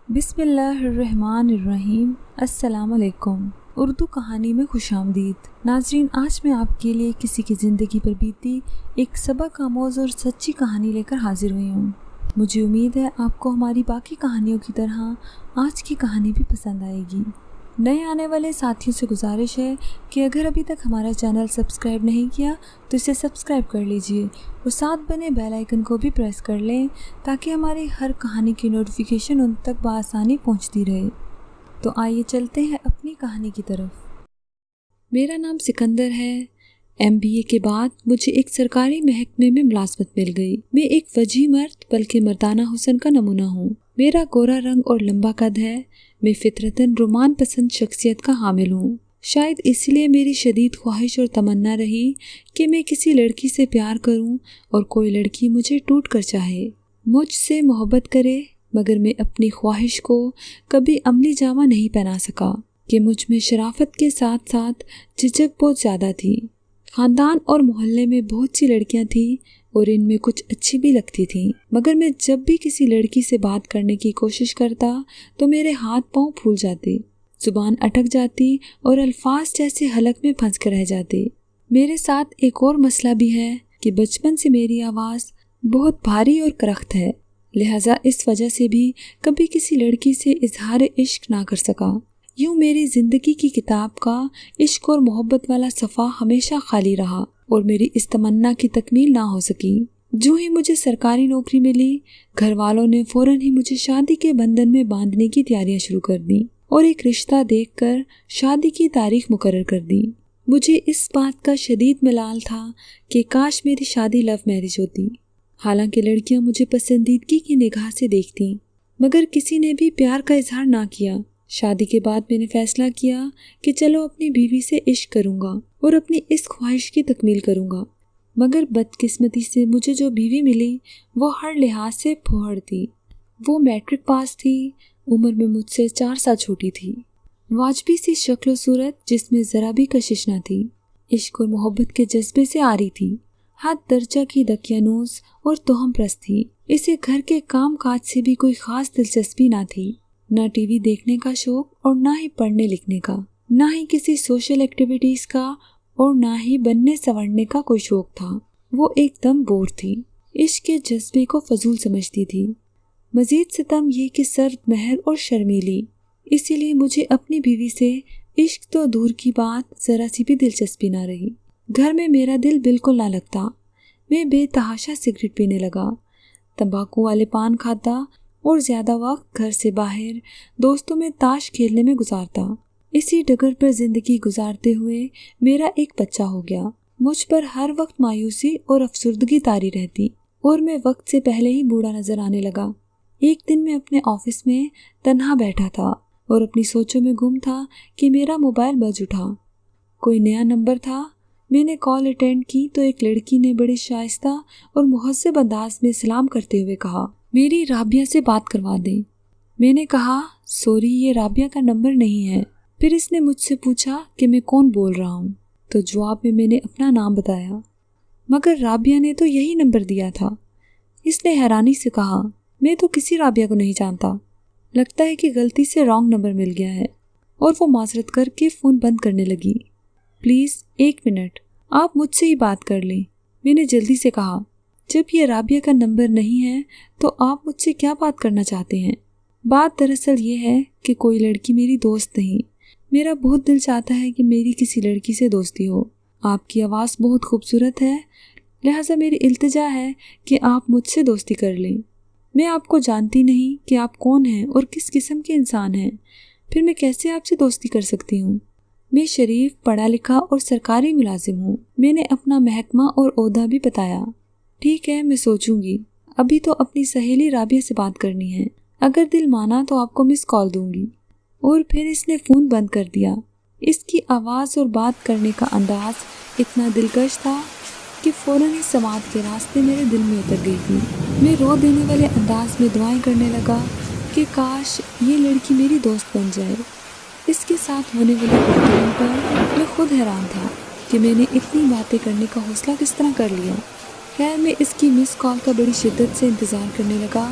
بسم اللہ الرحمن الرحیم۔ السلام علیکم۔ اردو کہانی میں خوش آمدید۔ ناظرین، آج میں آپ کے لیے کسی کی زندگی پر بیتی ایک سبق آموز اور سچی کہانی لے کر حاضر ہوئی ہوں۔ مجھے امید ہے آپ کو ہماری باقی کہانیوں کی طرح آج کی کہانی بھی پسند آئے گی۔ نئے آنے والے ساتھیوں سے گزارش ہے کہ اگر ابھی تک ہمارا چینل سبسکرائب نہیں کیا تو اسے سبسکرائب کر لیجئے اور ساتھ بنے بیل آئیکن کو بھی پریس کر لیں تاکہ ہماری ہر کہانی کی نوٹیفیکیشن ان تک بآسانی پہنچتی رہے۔ تو آئیے چلتے ہیں اپنی کہانی کی طرف۔ میرا نام سکندر ہے۔ MBA کے بعد مجھے ایک سرکاری محکمے میں ملازمت مل گئی۔ میں ایک وجیح مرد بلکہ مردانہ حسن کا نمونہ ہوں۔ میرا گورا رنگ اور لمبا قد ہے۔ میں فطرتاً رومان پسند شخصیت کا حامل ہوں۔ شاید اس لیے میری شدید خواہش اور تمنا رہی کہ میں کسی لڑکی سے پیار کروں اور کوئی لڑکی مجھے ٹوٹ کر چاہے، مجھ سے محبت کرے، مگر میں اپنی خواہش کو کبھی عملی جامہ نہیں پہنا سکا کہ مجھ میں شرافت کے ساتھ ساتھ جھجک بہت زیادہ تھی۔ خاندان اور محلے میں بہت سی لڑکیاں تھیں اور ان میں کچھ اچھی بھی لگتی تھیں، مگر میں جب بھی کسی لڑکی سے بات کرنے کی کوشش کرتا تو میرے ہاتھ پاؤں پھول جاتے، زبان اٹک جاتی اور الفاظ جیسے حلق میں پھنس کر رہ جاتے۔ میرے ساتھ ایک اور مسئلہ بھی ہے کہ بچپن سے میری آواز بہت بھاری اور کرخت ہے، لہٰذا اس وجہ سے بھی کبھی کسی لڑکی سے اظہار عشق نہ کر سکا۔ یوں میری زندگی کی کتاب کا عشق اور محبت والا صفحہ ہمیشہ خالی رہا اور میری اس تمنا کی تکمیل نہ ہو سکی۔ جو ہی مجھے سرکاری نوکری ملی، گھر والوں نے فوراً ہی مجھے شادی کے بندھن میں باندھنے کی تیاریاں شروع کر دیں اور ایک رشتہ دیکھ کر شادی کی تاریخ مقرر کر دی۔ مجھے اس بات کا شدید ملال تھا کہ کاش میری شادی لو میرج ہوتی۔ حالانکہ لڑکیاں مجھے پسندیدگی کی نگاہ سے دیکھتیں، مگر کسی نے بھی پیار کا اظہار نہ کیا۔ شادی کے بعد میں نے فیصلہ کیا کہ چلو اپنی بیوی سے عشق کروں گا اور اپنی اس خواہش کی تکمیل کروں گا، مگر بدقسمتی سے مجھے جو بیوی ملی وہ ہر لحاظ سے پھوہڑ تھی۔ وہ میٹرک پاس تھی، عمر میں مجھ سے 4 سال چھوٹی تھی، واجبی سی شکل و صورت جس میں ذرا بھی کشش نہ تھی، عشق اور محبت کے جذبے سے آری تھی، حد درجہ کی دقیانوس اور توہم پرست تھی۔ اسے گھر کے کام کاج سے بھی کوئی خاص دلچسپی نہ تھی، نہ ٹی وی دیکھنے کا شوق اور نہ ہی پڑھنے لکھنے کا، نہ ہی کسی سوشل ایکٹیویٹیز کا اور نہ ہی بننے سنورنے کا کوئی شوق تھا۔ وہ ایک دم بور تھی، عشق کے جذبے کو فضول سمجھتی تھی۔ مزید ستم یہ کہ سرد مہر اور شرمیلی، اسی لیے مجھے اپنی بیوی سے عشق تو دور کی بات ذرا سی بھی دلچسپی نہ رہی۔ گھر میں میرا دل بالکل نہ لگتا۔ میں بے تحاشا سگریٹ پینے لگا، تمباکو والے پان کھاتا اور زیادہ وقت گھر سے باہر دوستوں میں تاش کھیلنے میں گزارتا۔ اسی ڈگر پر زندگی گزارتے ہوئے میرا ایک بچہ ہو گیا۔ مجھ پر ہر وقت مایوسی اور افسردگی طاری رہتی اور میں وقت سے پہلے ہی بوڑھا نظر آنے لگا۔ ایک دن میں اپنے آفس میں تنہا بیٹھا تھا اور اپنی سوچوں میں گم تھا کہ میرا موبائل بج اٹھا۔ کوئی نیا نمبر تھا۔ میں نے کال اٹینڈ کی تو ایک لڑکی نے بڑے شائستہ اور مہذب انداز میں سلام کرتے ہوئے کہا، میری رابعہ سے بات کروا دیں۔ میں نے کہا، سوری، یہ رابعہ کا نمبر نہیں ہے۔ پھر اس نے مجھ سے پوچھا کہ میں کون بول رہا ہوں، تو جواب میں نے اپنا نام بتایا، مگر رابعہ نے تو یہی نمبر دیا تھا۔ اس نے حیرانی سے کہا، میں تو کسی رابعہ کو نہیں جانتا، لگتا ہے کہ غلطی سے رانگ نمبر مل گیا ہے، اور وہ معذرت کر کے فون بند کرنے لگی۔ پلیز 1 منٹ، آپ مجھ سے ہی بات کر لیں، میں نے جلدی سے کہا۔ جب یہ رابعہ کا نمبر نہیں ہے تو آپ مجھ سے کیا بات کرنا چاہتے ہیں؟ بات دراصل یہ ہے کہ کوئی لڑکی میری دوست نہیں۔ میرا بہت دل چاہتا ہے کہ میری کسی لڑکی سے دوستی ہو۔ آپ کی آواز بہت خوبصورت ہے، لہٰذا میری التجا ہے کہ آپ مجھ سے دوستی کر لیں۔ میں آپ کو جانتی نہیں کہ آپ کون ہیں اور کس قسم کے انسان ہیں، پھر میں کیسے آپ سے دوستی کر سکتی ہوں؟ میں شریف، پڑھا لکھا اور سرکاری ملازم ہوں۔ میں نے اپنا محکمہ اور عہدہ بھی بتایا۔ ٹھیک ہے، میں سوچوں گی، ابھی تو اپنی سہیلی رابعہ سے بات کرنی ہے، اگر دل مانا تو آپ کو مس کال دوں گی۔ اور پھر اس نے فون بند کر دیا۔ اس کی آواز اور بات کرنے کا انداز اتنا دلکش تھا کہ فوراً ہی سماعت کے راستے میرے دل میں اتر گئی تھی۔ میں رو دینے والے انداز میں دعائیں کرنے لگا کہ کاش یہ لڑکی میری دوست بن جائے۔ اس کے ساتھ ہونے والی گفتگو پر میں خود حیران تھا کہ میں نے اتنی باتیں کرنے کا حوصلہ کس طرح کر لیا۔ خیر، میں اس کی مس کال کا بڑی شدت سے انتظار کرنے لگا،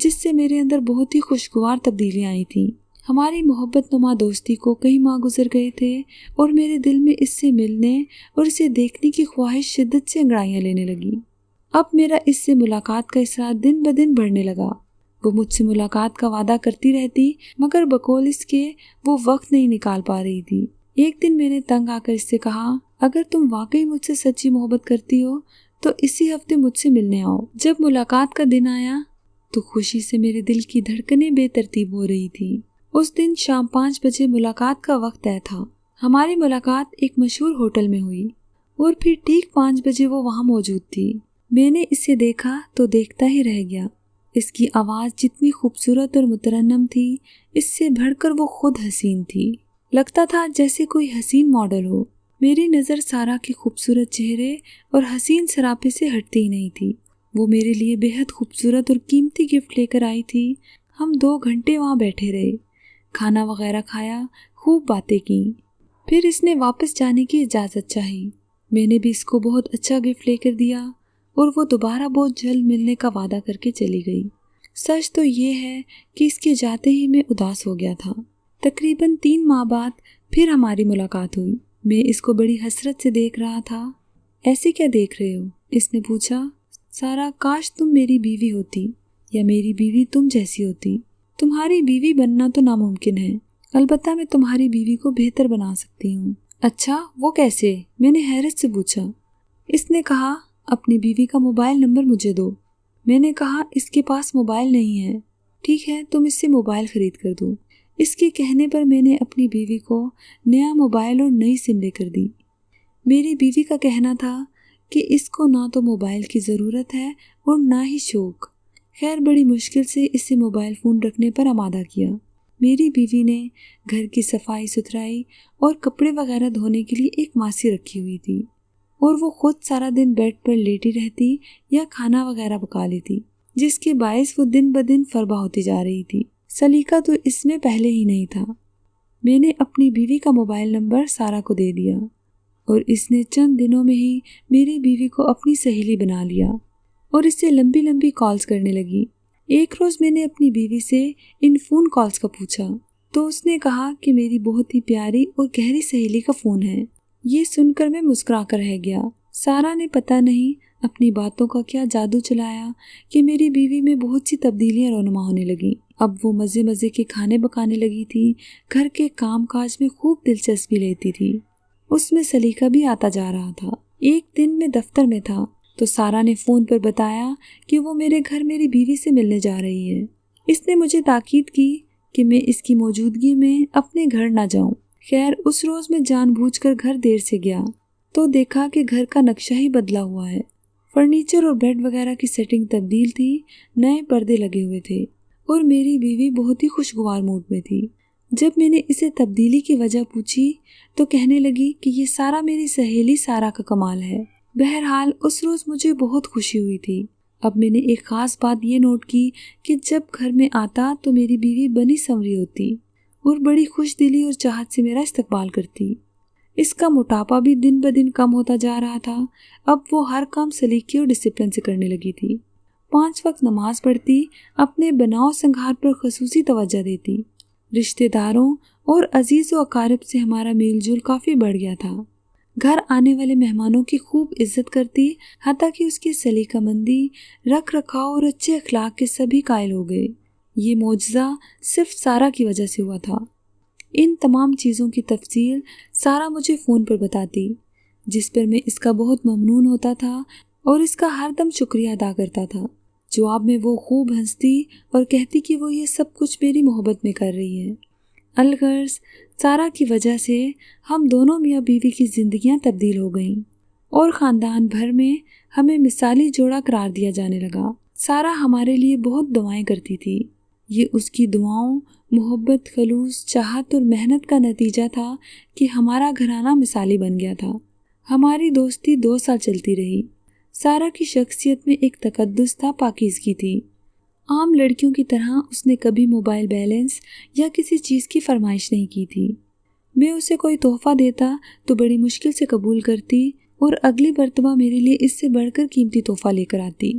جس سے میرے اندر بہت ہی خوشگوار تبدیلیاں آئی تھیں۔ ہماری محبت نما دوستی کو کئی ماہ گزر گئے تھے اور میرے دل میں اس سے ملنے اور اسے دیکھنے کی خواہش شدت سے انگڑائیاں لینے لگی۔ اب میرا اس سے ملاقات کا اصرار دن بدن بڑھنے لگا۔ وہ مجھ سے ملاقات کا وعدہ کرتی رہتی مگر بقول اس کے وہ وقت نہیں نکال پا رہی تھی۔ ایک دن میں نے تنگ آ کر اس سے کہا، اگر تم واقعی مجھ سے سچی محبت کرتی ہو تو اسی ہفتے مجھ سے ملنے آؤ۔ جب ملاقات کا دن آیا تو خوشی سے میرے دل کی دھڑکنیں بے ترتیب ہو رہی تھی۔ اس دن شام 5 بجے ملاقات کا وقت طے تھا۔ ہماری ملاقات ایک مشہور ہوٹل میں ہوئی اور پھر ٹھیک 5 بجے وہ وہاں موجود تھی۔ میں نے اسے دیکھا تو دیکھتا ہی رہ گیا۔ اس کی آواز جتنی خوبصورت اور مترنم تھی، اس سے بڑھ کر وہ خود حسین تھی۔ لگتا تھا جیسے کوئی حسین ماڈل ہو۔ میری نظر سارا کے خوبصورت چہرے اور حسین سراپے سے ہٹتی ہی نہیں تھی۔ وہ میرے لیے بے حد خوبصورت اور قیمتی گفٹ لے کر آئی تھی۔ ہم 2 گھنٹے وہاں بیٹھے رہے، کھانا وغیرہ کھایا، خوب باتیں کیں۔ پھر اس نے واپس جانے کی اجازت چاہی۔ میں نے بھی اس کو بہت اچھا گفٹ لے کر دیا اور وہ دوبارہ بہت جلد ملنے کا وعدہ کر کے چلی گئی۔ سچ تو یہ ہے کہ اس کے جاتے ہی میں اداس ہو گیا تھا۔ تقریباً 3 ماہ بعد پھر ہماری ملاقات ہوئی۔ میں اس کو بڑی حسرت سے دیکھ رہا تھا۔ ایسے کیا دیکھ رہے ہو؟ اس نے پوچھا۔ سارا، کاش تم میری بیوی ہوتی یا میری بیوی تم جیسی ہوتی۔ تمہاری بیوی بننا تو ناممکن ہے، البتہ میں تمہاری بیوی کو بہتر بنا سکتی ہوں۔ اچھا، وہ کیسے؟ میں نے حیرت سے پوچھا۔ اس نے کہا، اپنی بیوی کا موبائل نمبر مجھے دو۔ میں نے کہا، اس کے پاس موبائل نہیں ہے۔ ٹھیک ہے، تم اس سے موبائل خرید کر دو۔ اس کے کہنے پر میں نے اپنی بیوی کو نیا موبائل اور نئی سم لے کر دی۔ میری بیوی کا کہنا تھا کہ اس کو نہ تو موبائل کی ضرورت ہے اور نہ ہی شوق۔ خیر، بڑی مشکل سے اسے موبائل فون رکھنے پر آمادہ کیا۔ میری بیوی نے گھر کی صفائی ستھرائی اور کپڑے وغیرہ دھونے کے لیے ایک ماسی رکھی ہوئی تھی اور وہ خود سارا دن بیڈ پر لیٹی رہتی یا کھانا وغیرہ پکا لیتی، جس کے باعث وہ دن بدن فربہ ہوتی جا رہی تھی۔ سلیقہ تو اس میں پہلے ہی نہیں تھا۔ میں نے اپنی بیوی کا موبائل نمبر سارا کو دے دیا اور اس نے چند دنوں میں ہی میری بیوی کو اپنی سہیلی بنا لیا اور اس سے لمبی لمبی کالز کرنے لگی۔ ایک روز میں نے اپنی بیوی سے ان فون کالز کا پوچھا تو اس نے کہا کہ میری بہت ہی پیاری اور گہری سہیلی کا فون ہے۔ یہ سن کر میں مسکرا کر رہ گیا۔ سارا نے پتہ نہیں اپنی باتوں کا کیا جادو چلایا کہ میری بیوی میں بہت سی تبدیلیاں رونما ہونے لگیں۔ اب وہ مزے مزے کے کھانے پکانے لگی تھی، گھر کے کام کاج میں خوب دلچسپی لیتی تھی، اس میں سلیقہ بھی آتا جا رہا تھا۔ ایک دن میں دفتر میں تھا تو سارا نے فون پر بتایا کہ وہ میرے گھر میری بیوی سے ملنے جا رہی ہے۔ اس نے مجھے تاکید کی کہ میں اس کی موجودگی میں اپنے گھر نہ جاؤں۔ خیر، اس روز میں جان بوجھ کر گھر دیر سے گیا تو دیکھا کہ گھر کا نقشہ ہی بدلا ہوا ہے۔ فرنیچر اور بیڈ وغیرہ کی سیٹنگ تبدیل تھی، نئے پردے لگے ہوئے تھے اور میری بیوی بہت ہی خوشگوار موڈ میں تھی۔ جب میں نے اسے تبدیلی کی وجہ پوچھی تو کہنے لگی کہ یہ سارا میری سہیلی سارا کا کمال ہے۔ بہرحال اس روز مجھے بہت خوشی ہوئی تھی۔ اب میں نے ایک خاص بات یہ نوٹ کی کہ جب گھر میں آتا تو میری بیوی بنی سنوری ہوتی اور بڑی خوش دلی اور چاہت سے میرا استقبال کرتی۔ اس کا موٹاپا بھی دن بدن کم ہوتا جا رہا تھا۔ اب وہ ہر کام سلیقے اور ڈسپلن سے کرنے لگی تھی۔ 5 وقت نماز پڑھتی، اپنے بناؤ سنگھار پر خصوصی توجہ دیتی۔ رشتہ داروں اور عزیز و اقارب سے ہمارا میل جول کافی بڑھ گیا تھا۔ گھر آنے والے مہمانوں کی خوب عزت کرتی، حتیٰ کہ اس کی سلیقہ مندی، رکھ رکھاؤ اور اچھے اخلاق کے سبھی قائل ہو گئے۔ یہ معجزہ صرف سارا کی وجہ سے ہوا تھا۔ ان تمام چیزوں کی تفصیل سارا مجھے فون پر بتاتی، جس پر میں اس کا بہت ممنون ہوتا تھا اور اس کا ہر دم شکریہ ادا کرتا تھا۔ جواب میں وہ خوب ہنستی اور کہتی کہ وہ یہ سب کچھ میری محبت میں کر رہی ہے۔ الغرض سارا کی وجہ سے ہم دونوں میاں بیوی کی زندگیاں تبدیل ہو گئیں اور خاندان بھر میں ہمیں مثالی جوڑا قرار دیا جانے لگا۔ سارا ہمارے لیے بہت دعائیں کرتی تھی۔ یہ اس کی دعاؤں، محبت، خلوص، چاہت اور محنت کا نتیجہ تھا کہ ہمارا گھرانہ مثالی بن گیا تھا۔ ہماری دوستی 2 سال چلتی رہی۔ سارا کی شخصیت میں ایک تقدس تھا، پاکیزگی تھی۔ عام لڑکیوں کی طرح اس نے کبھی موبائل بیلنس یا کسی چیز کی فرمائش نہیں کی تھی۔ میں اسے کوئی تحفہ دیتا تو بڑی مشکل سے قبول کرتی اور اگلی مرتبہ میرے لیے اس سے بڑھ کر قیمتی تحفہ لے کر آتی۔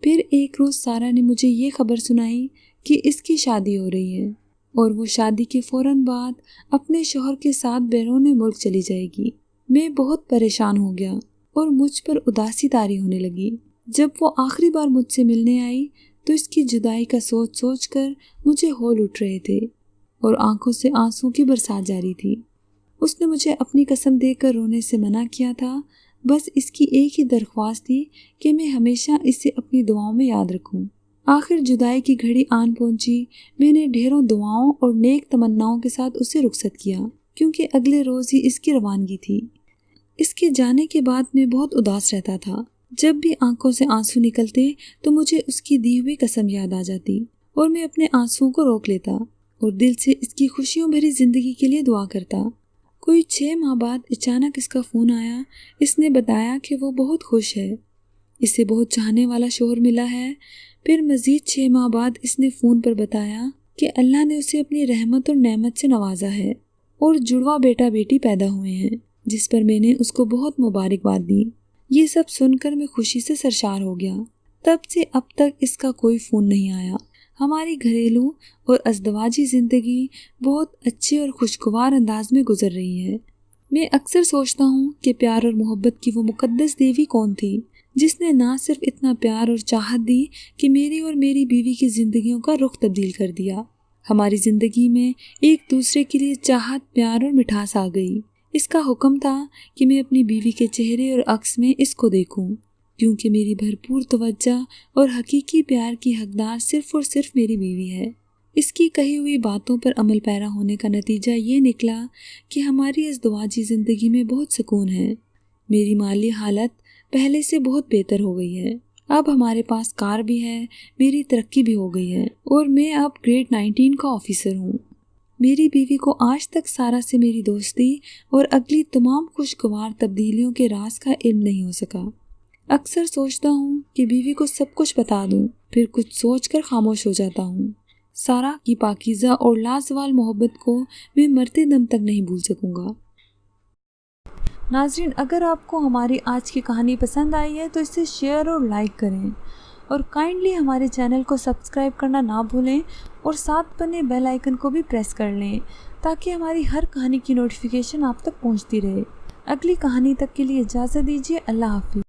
پھر ایک روز سارا نے مجھے یہ خبر سنائی کہ اس کی شادی ہو رہی ہے اور وہ شادی کے فوراً بعد اپنے شوہر کے ساتھ بیرون ملک چلی جائے گی۔ میں بہت پریشان ہو گیا اور مجھ پر اداسی طاری ہونے لگی۔ جب وہ آخری بار مجھ سے ملنے آئی تو اس کی جدائی کا سوچ سوچ کر مجھے ہول اٹھ رہے تھے اور آنکھوں سے آنسوں کی برسات جاری تھی۔ اس نے مجھے اپنی قسم دے کر رونے سے منع کیا تھا، بس اس کی ایک ہی درخواست تھی کہ میں ہمیشہ اسے اپنی دعاؤں میں یاد رکھوں۔ آخر جدائی کی گھڑی آن پہنچی۔ میں نے ڈھیروں دعاؤں اور نیک تمناؤں کے ساتھ اسے رخصت کیا کیونکہ اگلے روز ہی اس کی روانگی تھی۔ اس کے جانے کے بعد میں بہت اداس رہتا تھا۔ جب بھی آنکھوں سے آنسو نکلتے تو مجھے اس کی دی ہوئی قسم یاد آ جاتی اور میں اپنے آنسوؤں کو روک لیتا اور دل سے اس کی خوشیوں بھری زندگی کے لیے دعا کرتا۔ کوئی 6 ماہ بعد اچانک اس کا فون آیا۔ اس نے بتایا کہ وہ بہت خوش ہے، اسے بہت چاہنے والا شوہر ملا ہے۔ پھر مزید 6 ماہ بعد اس نے فون پر بتایا کہ اللہ نے اسے اپنی رحمت اور نعمت سے نوازا ہے اور جڑواں بیٹا بیٹی پیدا ہوئے ہیں، جس پر میں نے اس کو بہت مبارکباد دی۔ یہ سب سن کر میں خوشی سے سرشار ہو گیا۔ تب سے اب تک اس کا کوئی فون نہیں آیا۔ ہماری گھریلو اور ازدواجی زندگی بہت اچھے اور خوشگوار انداز میں گزر رہی ہے۔ میں اکثر سوچتا ہوں کہ پیار اور محبت کی وہ مقدس دیوی کون تھی جس نے نہ صرف اتنا پیار اور چاہت دی کہ میری اور میری بیوی کی زندگیوں کا رخ تبدیل کر دیا۔ ہماری زندگی میں ایک دوسرے کے لیے چاہت، پیار اور مٹھاس آ گئی۔ اس کا حکم تھا کہ میں اپنی بیوی کے چہرے اور عکس میں اس کو دیکھوں، کیونکہ میری بھرپور توجہ اور حقیقی پیار کی حقدار صرف اور صرف میری بیوی ہے۔ اس کی کہی ہوئی باتوں پر عمل پیرا ہونے کا نتیجہ یہ نکلا کہ ہماری ازدواجی زندگی میں بہت سکون ہے۔ میری مالی حالت پہلے سے بہت بہتر ہو گئی ہے۔ اب ہمارے پاس کار بھی ہے، میری ترقی بھی ہو گئی ہے اور میں اب گریڈ 19 کا آفیسر ہوں۔ میری بیوی کو آج تک سارا سے میری دوستی اور اگلی تمام خوشگوار تبدیلیوں کے راز کا علم نہیں ہو سکا۔ اکثر سوچتا ہوں کہ بیوی کو سب کچھ بتا دوں، پھر کچھ سوچ کر خاموش ہو جاتا ہوں۔ سارا کی پاکیزہ اور لازوال محبت کو میں مرتے دم تک نہیں بھول سکوں گا۔ ناظرین، اگر آپ کو ہماری آج کی کہانی پسند آئی ہے تو اسے شیئر اور لائک کریں اور کائنڈلی ہمارے چینل کو سبسکرائب کرنا نہ بھولیں اور ساتھ بنے بیل آئیکن کو بھی پریس کر لیں تاکہ ہماری ہر کہانی کی نوٹیفیکیشن آپ تک پہنچتی رہے۔ اگلی کہانی تک کے لیے اجازت دیجیے۔ اللہ حافظ۔